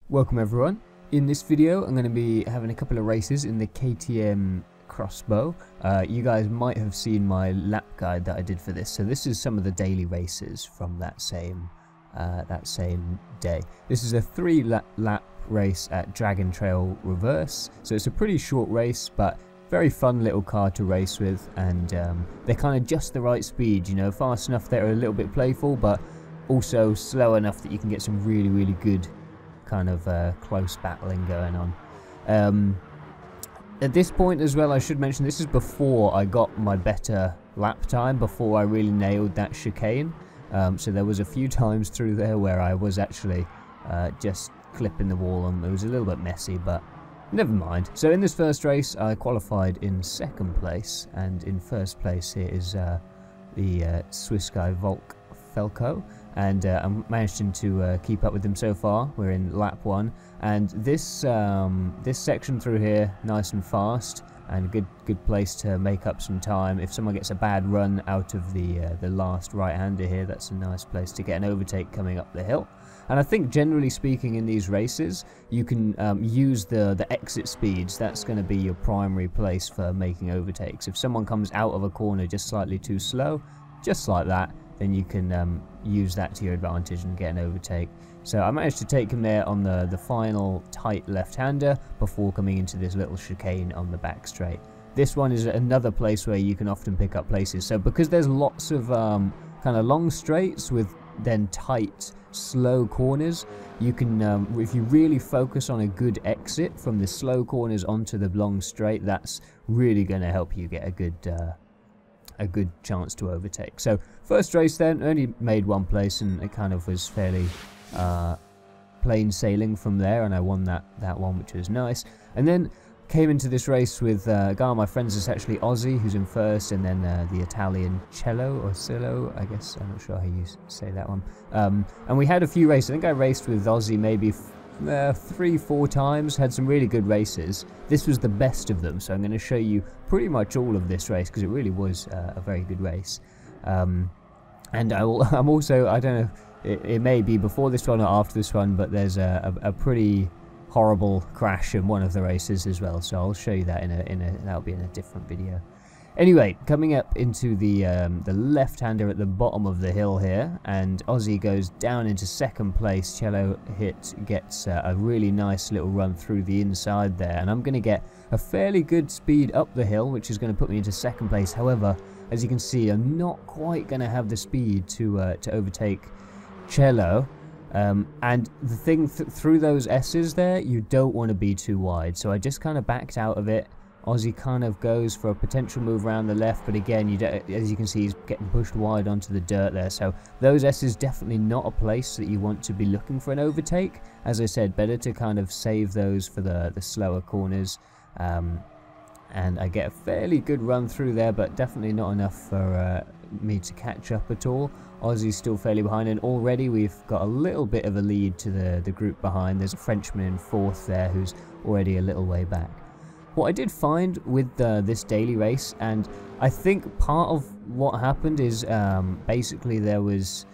Welcome everyone. In this video I'm going to be having a couple of races in the KTM crossbow. You guys might have seen my lap guide that I did for this. So this is some of the daily races from that same day. This is a 3-lap race at Dragon Trail Reverse. So it's a pretty short race, but very fun little car to race with, and they're kind of just the right speed, you know, fast enough that they're a little bit playful, but also slow enough that you can get some really good kind of close battling going on. At this point as well, I should mention this is before I got my better lap time, before I really nailed that chicane. So there was a few times through there where I was actually just clipping the wall, and it was a little bit messy, but never mind. So in this first race I qualified in second place, and in first place here is the Swiss guy Volk Felco, and I'm managing to keep up with them so far. We're in lap 1, and this this section through here nice and fast, and a good place to make up some time. If someone gets a bad run out of the last right-hander here, that's a nice place to get an overtake coming up the hill. And I think generally speaking in these races, you can use the exit speeds. That's going to be your primary place for making overtakes. If someone comes out of a corner just slightly too slow, just like that, then you can use that to your advantage and get an overtake. So I managed to take him there on the final tight left-hander before coming into this little chicane on the back straight. This one is another place where you can often pick up places. So because there's lots of kind of long straights with then tight, slow corners, you can, if you really focus on a good exit from the slow corners onto the long straight, that's really going to help you get a good chance to overtake. So first race then, only made one place, and it kind of was fairly plain sailing from there, and I won that one, which was nice. And then came into this race with a guy of my friends. It's actually Ozzy who's in first, and then the Italian Cello or Cello, I guess, I'm not sure how you say that one. And we had a few races. I think I raced with Ozzy maybe 3-4 times, had some really good races. This was the best of them, so I'm going to show you pretty much all of this race because it really was a very good race. And I'm also, I don't know, it may be before this one or after this one, but there's a pretty horrible crash in one of the races as well, so I'll show you that that'll be in a different video. Anyway, coming up into the left-hander at the bottom of the hill here, and Ozzy goes down into second place. Cello gets a really nice little run through the inside there, and I'm going to get a fairly good speed up the hill, which is going to put me into second place. However, as you can see, I'm not quite going to have the speed to overtake Cello. And the thing through those S's there, you don't want to be too wide, so I just kind of backed out of it. Ozzy kind of goes for a potential move around the left, but again, as you can see, he's getting pushed wide onto the dirt there. So those S's definitely not a place that you want to be looking for an overtake. As I said, better to kind of save those for the slower corners. And I get a fairly good run through there, but definitely not enough for me to catch up at all. Ozzy's still fairly behind, and already we've got a little bit of a lead to the group behind. There's a Frenchman in fourth there who's already a little way back. What I did find with this daily race, and I think part of what happened is basically there was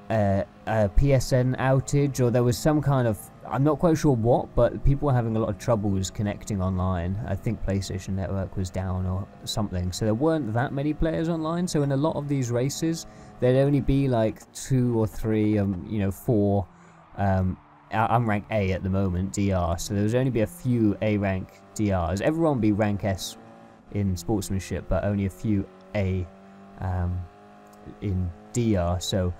a PSN outage, or there was some kind of, I'm not quite sure what, but people were having a lot of troubles connecting online. I think PlayStation Network was down or something, so there weren't that many players online. So in a lot of these races, there'd only be like 2 or 3, 4. I'm rank A at the moment, DR, so there was only be a few A rank DRs. Everyone would be rank S in sportsmanship, but only a few A in DR. So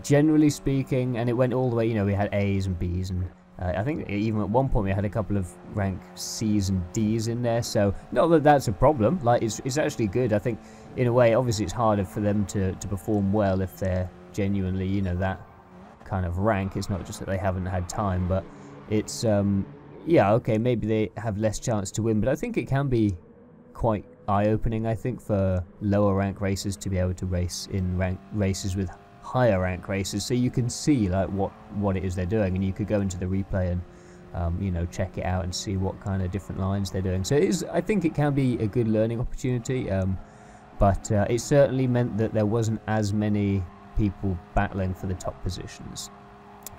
generally speaking, and it went all the way, we had A's and B's, and I think even at one point we had a couple of rank C's and D's in there. So not that that's a problem, like it's actually good. I think in a way, obviously it's harder for them to perform well if they're genuinely, that kind of rank. It's not just that they haven't had time, but it's yeah, okay, maybe they have less chance to win, but I think it can be quite eye-opening, I think, for lower rank racers to be able to race in races with higher rank races, so you can see like what it is they're doing, and you could go into the replay and check it out and see what kind of different lines they're doing. So I think it can be a good learning opportunity, but it certainly meant that there wasn't as many people battling for the top positions.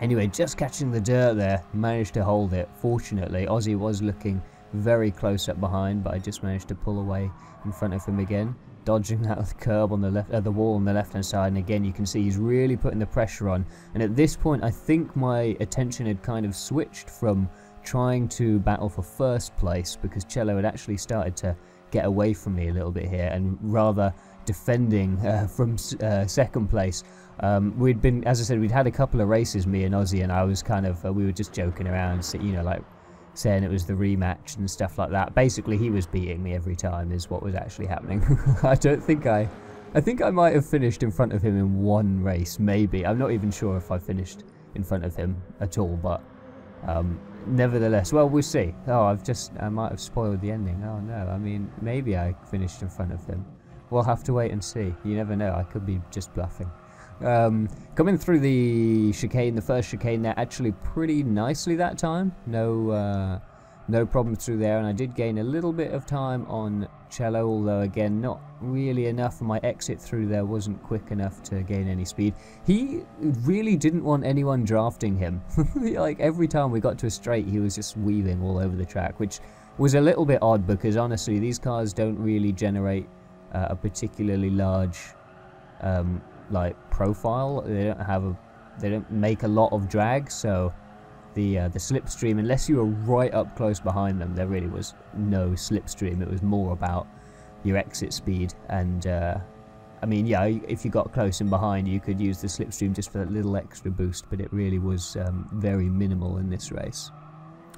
Anyway, just catching the dirt there, managed to hold it. Fortunately, Ozzy was looking very close up behind, but I just managed to pull away in front of him again, dodging that curb on the left, the wall on the left-hand side. And again, you can see he's really putting the pressure on. And at this point, I think my attention had kind of switched from trying to battle for first place, because Cello had actually started to get away from me a little bit here, and rather defending from second place. We'd been, as I said, we'd had a couple of races, me and Ozzy, and I was kind of, we were just joking around, you know, like saying it was the rematch and stuff like that. Basically, he was beating me every time is what was actually happening. I think I might have finished in front of him in one race, maybe. I'm not even sure if I finished in front of him at all, but nevertheless, well, we'll see. Oh, I might have spoiled the ending. Oh no, I mean, maybe I finished in front of him. We'll have to wait and see. You never know, I could be just bluffing. Coming through the chicane, the first chicane there, actually pretty nicely that time. No problem through there, and I did gain a little bit of time on Cello, although again, not really enough, and my exit through there wasn't quick enough to gain any speed. He really didn't want anyone drafting him. Like, every time we got to a straight, he was just weaving all over the track, which was a little bit odd, because honestly, these cars don't really generate a particularly large like profile. They don't make a lot of drag, so the slipstream, unless you were right up close behind them, there really was no slipstream. It was more about your exit speed, and I mean, yeah, if you got close and behind, you could use the slipstream just for that little extra boost, but it really was very minimal in this race.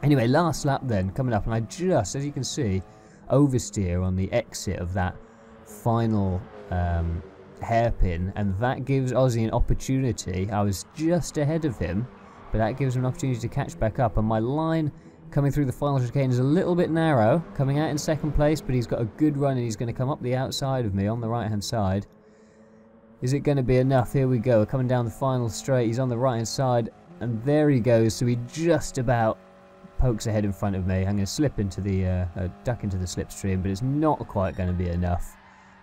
Anyway, last lap then, coming up, and I just, as you can see, oversteer on the exit of that final hairpin, and that gives Ozzy an opportunity. I was just ahead of him, but that gives him an opportunity to catch back up, and my line coming through the final chicane is a little bit narrow, coming out in second place, but he's got a good run, and he's going to come up the outside of me on the right hand side. Is it going to be enough? Here we go, coming down the final straight. He's on the right hand side, and there he goes. So he just about pokes ahead in front of me. I'm going to slip into the duck into the slipstream, but it's not quite going to be enough.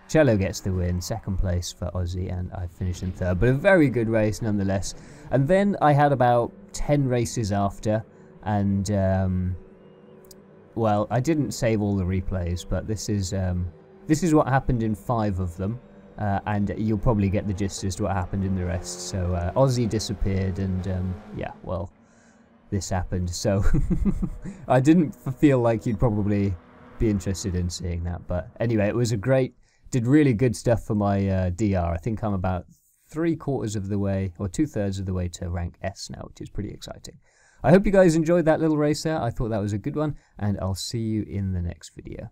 Cello gets the win, second place for Ozzy, and I finished in third, but a very good race nonetheless. And then I had about 10 races after, and well, I didn't save all the replays, but this is what happened in 5 of them, and you'll probably get the gist as to what happened in the rest. So Ozzy disappeared, and yeah, well, this happened. So I didn't feel like you'd probably be interested in seeing that, but anyway, it was a great. Did really good stuff for my DR. I think I'm about 3/4 of the way, or 2/3 of the way to rank S now, which is pretty exciting. I hope you guys enjoyed that little race there. I thought that was a good one, and I'll see you in the next video.